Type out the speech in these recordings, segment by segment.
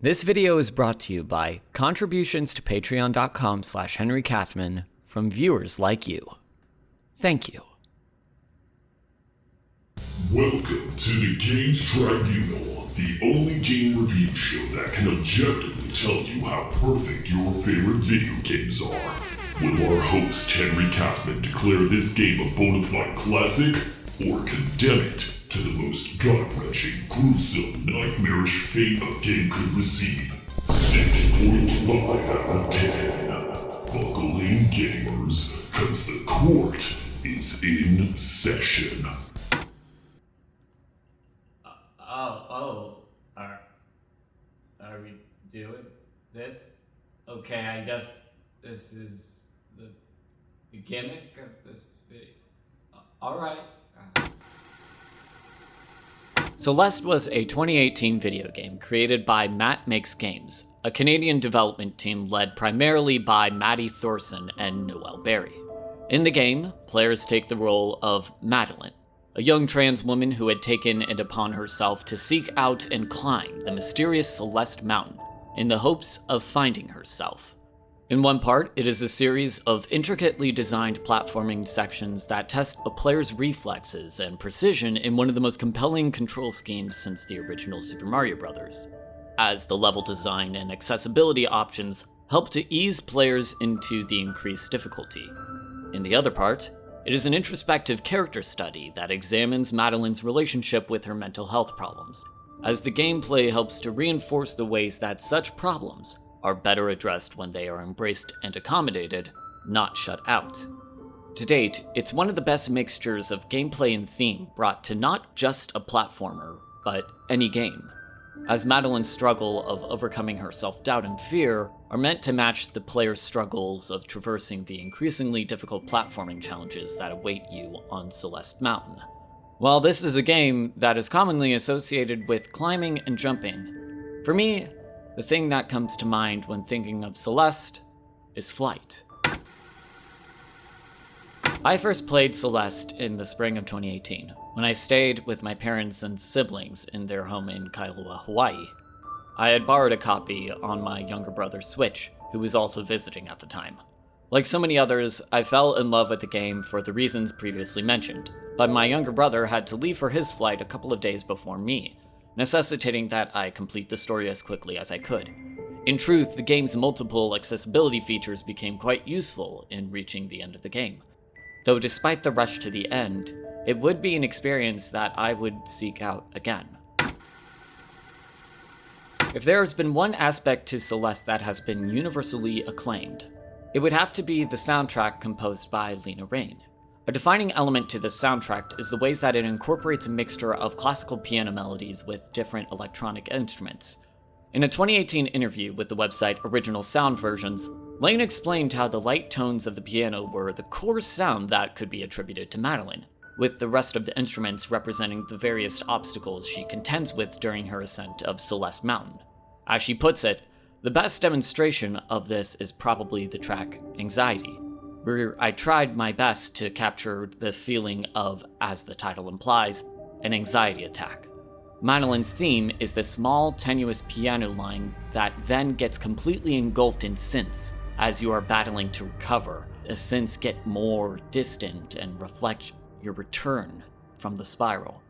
This video is brought to you by contributions to patreon.com/Henry Kathman from viewers like you. Thank you. Welcome to the Games Tribunal, the only game review show that can objectively tell you how perfect your favorite video games are. Will our host Henry Kathman declare this game a bona fide classic, or condemn it to the most gut-wrenching, gruesome, nightmarish fate a game could receive? 6.5 out of 10. Buckle in, gamers, cause the court is in session. Are we doing this? Okay, I guess this is the gimmick of this video. Alright. Celeste was a 2018 video game created by Matt Makes Games, a Canadian development team led primarily by Maddie Thorson and Noelle Berry. In the game, players take the role of Madeline, a young trans woman who had taken it upon herself to seek out and climb the mysterious Celeste Mountain in the hopes of finding herself. In one part, it is a series of intricately designed platforming sections that test a player's reflexes and precision in one of the most compelling control schemes since the original Super Mario Bros., as the level design and accessibility options help to ease players into the increased difficulty. In the other part, it is an introspective character study that examines Madeline's relationship with her mental health problems, as the gameplay helps to reinforce the ways that such problems are better addressed when they are embraced and accommodated, not shut out. To date, it's one of the best mixtures of gameplay and theme brought to not just a platformer, but any game, as Madeline's struggle of overcoming her self-doubt and fear are meant to match the player's struggles of traversing the increasingly difficult platforming challenges that await you on Celeste Mountain. While this is a game that is commonly associated with climbing and jumping, for me, the thing that comes to mind when thinking of Celeste is flight. I first played Celeste in the spring of 2018, when I stayed with my parents and siblings in their home in Kailua, Hawaii. I had borrowed a copy on my younger brother's Switch, who was also visiting at the time. Like so many others, I fell in love with the game for the reasons previously mentioned, but my younger brother had to leave for his flight a couple of days before me, necessitating that I complete the story as quickly as I could. In truth, the game's multiple accessibility features became quite useful in reaching the end of the game, though despite the rush to the end, it would be an experience that I would seek out again. If there has been one aspect to Celeste that has been universally acclaimed, it would have to be the soundtrack composed by Lena Raine. A defining element to this soundtrack is the ways that it incorporates a mixture of classical piano melodies with different electronic instruments. In a 2018 interview with the website Original Sound Versions, Lane explained how the light tones of the piano were the core sound that could be attributed to Madeline, with the rest of the instruments representing the various obstacles she contends with during her ascent of Celeste Mountain. As she puts it, the best demonstration of this is probably the track Anxiety, where I tried my best to capture the feeling of, as the title implies, an anxiety attack. Madeline's theme is the small, tenuous piano line that then gets completely engulfed in synths as you are battling to recover, as synths get more distant and reflect your return from the spiral.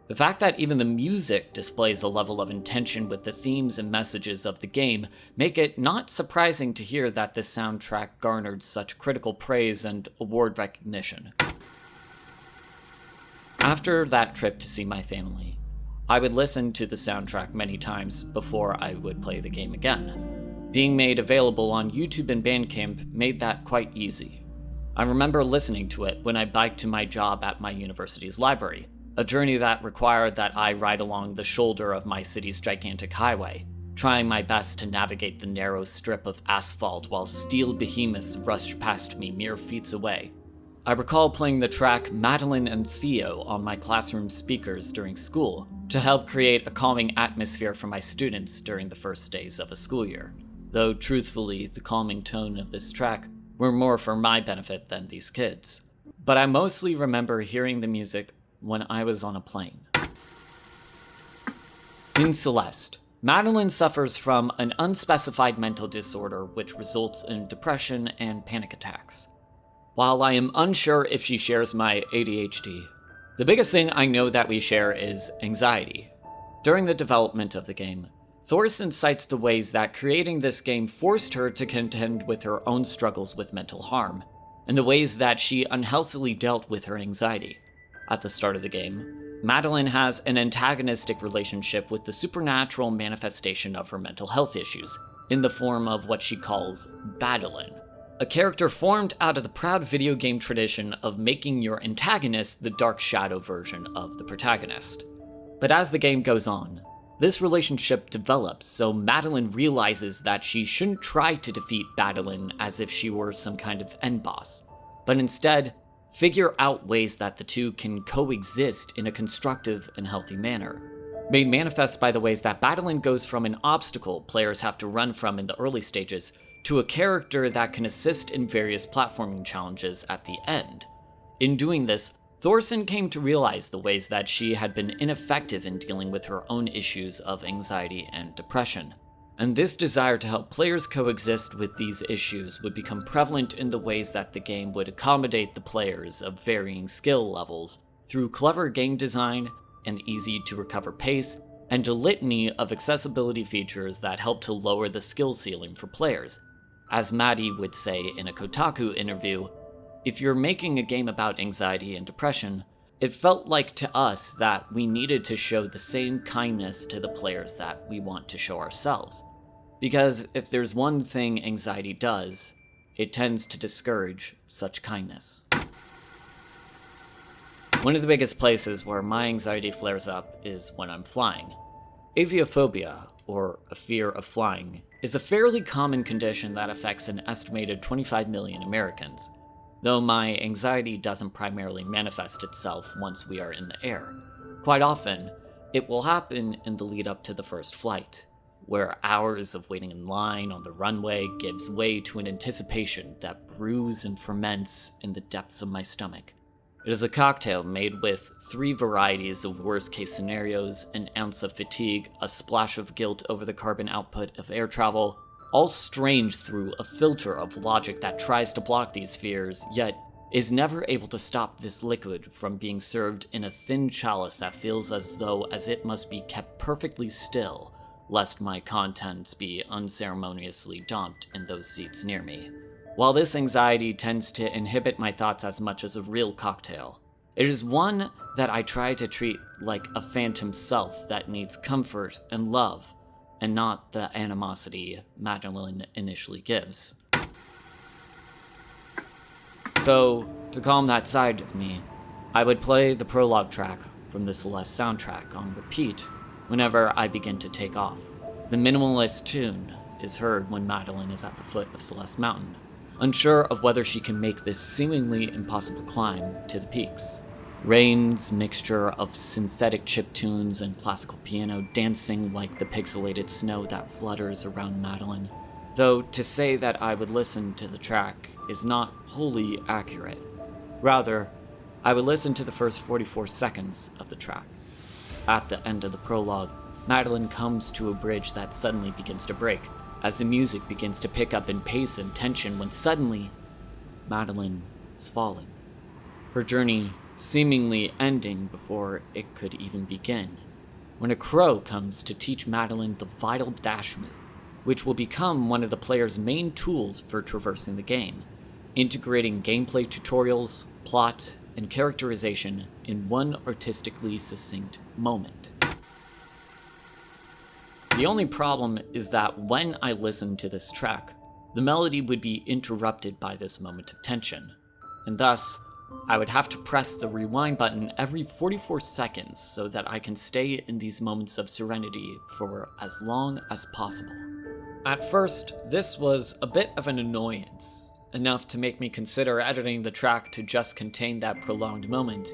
The fact that even the music displays a level of intention with the themes and messages of the game make it not surprising to hear that this soundtrack garnered such critical praise and award recognition. After that trip to see my family, I would listen to the soundtrack many times before I would play the game again. Being made available on YouTube and Bandcamp made that quite easy. I remember listening to it when I biked to my job at my university's library, a journey that required that I ride along the shoulder of my city's gigantic highway, trying my best to navigate the narrow strip of asphalt while steel behemoths rushed past me mere feet away. I recall playing the track Madeline and Theo on my classroom speakers during school to help create a calming atmosphere for my students during the first days of a school year, though truthfully, the calming tone of this track were more for my benefit than these kids. But I mostly remember hearing the music when I was on a plane. In Celeste, Madeline suffers from an unspecified mental disorder which results in depression and panic attacks. While I am unsure if she shares my ADHD, the biggest thing I know that we share is anxiety. During the development of the game, Thorson cites the ways that creating this game forced her to contend with her own struggles with mental harm, and the ways that she unhealthily dealt with her anxiety. At the start of the game, Madeline has an antagonistic relationship with the supernatural manifestation of her mental health issues, in the form of what she calls Badalin, a character formed out of the proud video game tradition of making your antagonist the dark shadow version of the protagonist. But as the game goes on, this relationship develops, so Madeline realizes that she shouldn't try to defeat Badalin as if she were some kind of end boss, but instead figure out ways that the two can coexist in a constructive and healthy manner, made manifest by the ways that Badalin goes from an obstacle players have to run from in the early stages to a character that can assist in various platforming challenges at the end. In doing this, Thorson came to realize the ways that she had been ineffective in dealing with her own issues of anxiety and depression, and this desire to help players coexist with these issues would become prevalent in the ways that the game would accommodate the players of varying skill levels through clever game design, an easy-to-recover pace, and a litany of accessibility features that help to lower the skill ceiling for players. As Maddie would say in a Kotaku interview, if you're making a game about anxiety and depression, it felt like to us that we needed to show the same kindness to the players that we want to show ourselves. Because if there's one thing anxiety does, it tends to discourage such kindness. One of the biggest places where my anxiety flares up is when I'm flying. Aviophobia, or a fear of flying, is a fairly common condition that affects an estimated 25 million Americans, though my anxiety doesn't primarily manifest itself once we are in the air. Quite often, it will happen in the lead up to the first flight, where hours of waiting in line on the runway gives way to an anticipation that brews and ferments in the depths of my stomach. It is a cocktail made with 3 varieties of worst-case scenarios, an ounce of fatigue, a splash of guilt over the carbon output of air travel, all strained through a filter of logic that tries to block these fears, yet is never able to stop this liquid from being served in a thin chalice that feels as though it must be kept perfectly still, lest my contents be unceremoniously dumped in those seats near me. While this anxiety tends to inhibit my thoughts as much as a real cocktail, it is one that I try to treat like a phantom self that needs comfort and love, and not the animosity Madeline initially gives. So, to calm that side of me, I would play the prologue track from the Celeste soundtrack on repeat whenever I begin to take off. The minimalist tune is heard when Madeline is at the foot of Celeste Mountain, unsure of whether she can make this seemingly impossible climb to the peaks. Rain's mixture of synthetic chiptunes and classical piano dancing like the pixelated snow that flutters around Madeline. Though to say that I would listen to the track is not wholly accurate. Rather, I would listen to the first 44 seconds of the track. At the end of the prologue, Madeline comes to a bridge that suddenly begins to break, as the music begins to pick up in pace and tension when suddenly, Madeline is falling. Her journey seemingly ending before it could even begin, when a crow comes to teach Madeline the vital dash move, which will become one of the player's main tools for traversing the game, integrating gameplay tutorials, plot, and characterization in one artistically succinct moment. The only problem is that when I listen to this track, the melody would be interrupted by this moment of tension, and thus, I would have to press the rewind button every 44 seconds so that I can stay in these moments of serenity for as long as possible. At first, this was a bit of an annoyance, enough to make me consider editing the track to just contain that prolonged moment.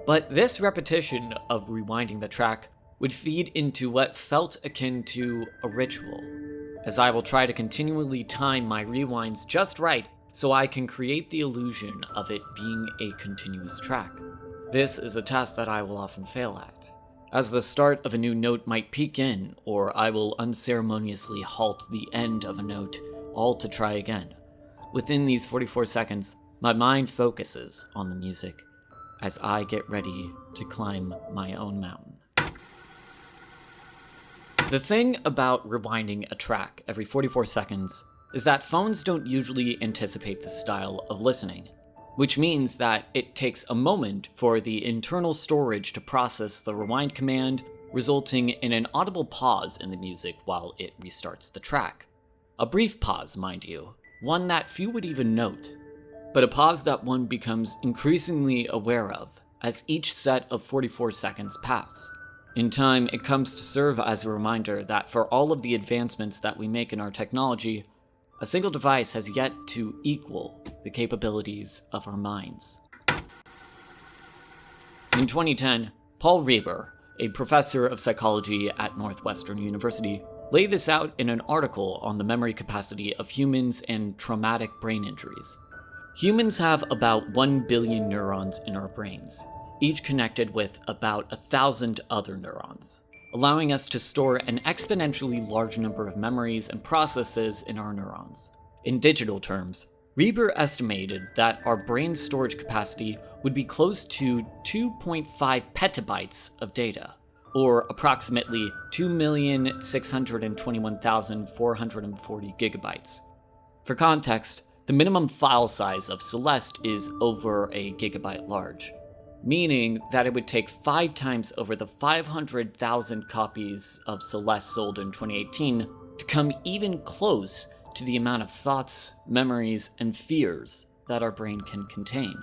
But this repetition of rewinding the track would feed into what felt akin to a ritual, as I will try to continually time my rewinds just right so I can create the illusion of it being a continuous track. This is a task that I will often fail at, as the start of a new note might peek in, or I will unceremoniously halt the end of a note, all to try again. Within these 44 seconds, my mind focuses on the music as I get ready to climb my own mountain. The thing about rewinding a track every 44 seconds is that phones don't usually anticipate this style of listening, which means that it takes a moment for the internal storage to process the rewind command, resulting in an audible pause in the music while it restarts the track. A brief pause, mind you, one that few would even note, but a pause that one becomes increasingly aware of as each set of 44 seconds pass. In time, it comes to serve as a reminder that for all of the advancements that we make in our technology, a single device has yet to equal the capabilities of our minds. In 2010, Paul Reber, a professor of psychology at Northwestern University, laid this out in an article on the memory capacity of humans and traumatic brain injuries. Humans have about 1 billion neurons in our brains, each connected with about 1,000 other neurons, allowing us to store an exponentially large number of memories and processes in our neurons. In digital terms, Reber estimated that our brain storage capacity would be close to 2.5 petabytes of data, or approximately 2,621,440 gigabytes. For context, the minimum file size of Celeste is over a gigabyte large, meaning that it would take 5 times over the 500,000 copies of Celeste sold in 2018 to come even close to the amount of thoughts, memories, and fears that our brain can contain.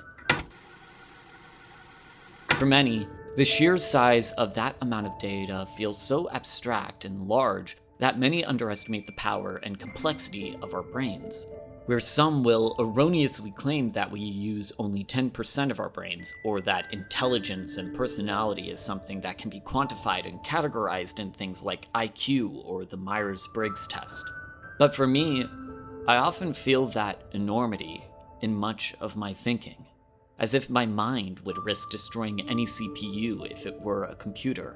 For many, the sheer size of that amount of data feels so abstract and large that many underestimate the power and complexity of our brains, where some will erroneously claim that we use only 10% of our brains, or that intelligence and personality is something that can be quantified and categorized in things like IQ or the Myers-Briggs test. But for me, I often feel that enormity in much of my thinking, as if my mind would risk destroying any CPU if it were a computer.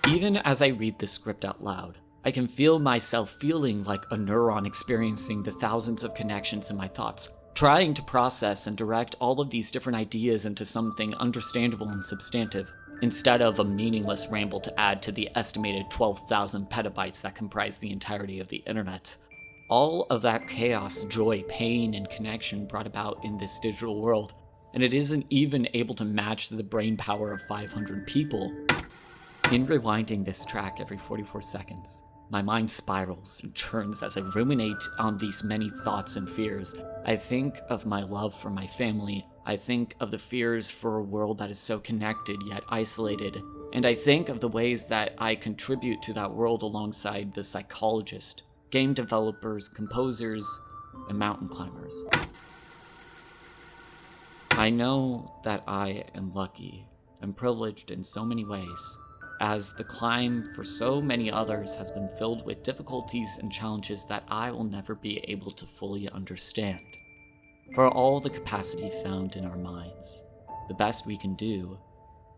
Even as I read this script out loud, I can feel myself feeling like a neuron experiencing the thousands of connections in my thoughts, trying to process and direct all of these different ideas into something understandable and substantive, instead of a meaningless ramble to add to the estimated 12,000 petabytes that comprise the entirety of the internet. All of that chaos, joy, pain, and connection brought about in this digital world, and it isn't even able to match the brain power of 500 people. In rewinding this track every 44 seconds, my mind spirals and churns as I ruminate on these many thoughts and fears. I think of my love for my family. I think of the fears for a world that is so connected yet isolated. And I think of the ways that I contribute to that world alongside the psychologists, game developers, composers, and mountain climbers. I know that I am lucky and privileged in so many ways, as the climb for so many others has been filled with difficulties and challenges that I will never be able to fully understand. For all the capacity found in our minds, the best we can do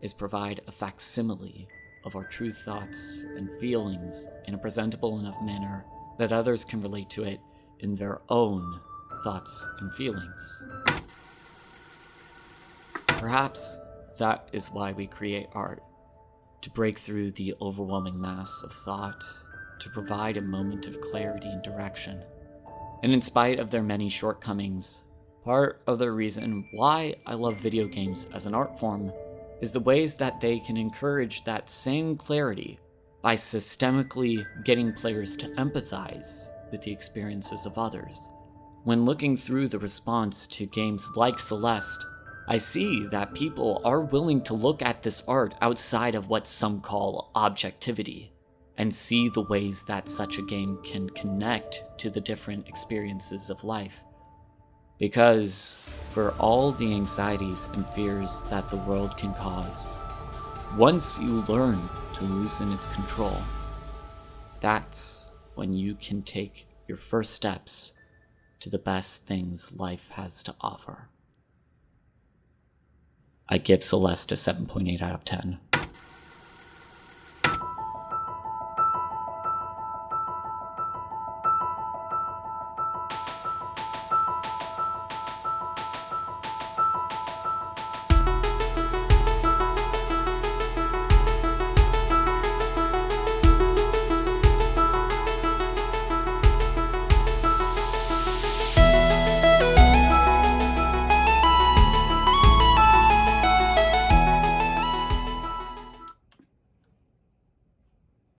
is provide a facsimile of our true thoughts and feelings in a presentable enough manner that others can relate to it in their own thoughts and feelings. Perhaps that is why we create art. To break through the overwhelming mass of thought, to provide a moment of clarity and direction. And in spite of their many shortcomings, part of the reason why I love video games as an art form is the ways that they can encourage that same clarity by systemically getting players to empathize with the experiences of others. When looking through the response to games like Celeste, I see that people are willing to look at this art outside of what some call objectivity, and see the ways that such a game can connect to the different experiences of life. Because for all the anxieties and fears that the world can cause, once you learn to loosen its control, that's when you can take your first steps to the best things life has to offer. I give Celeste a 7.8 out of 10.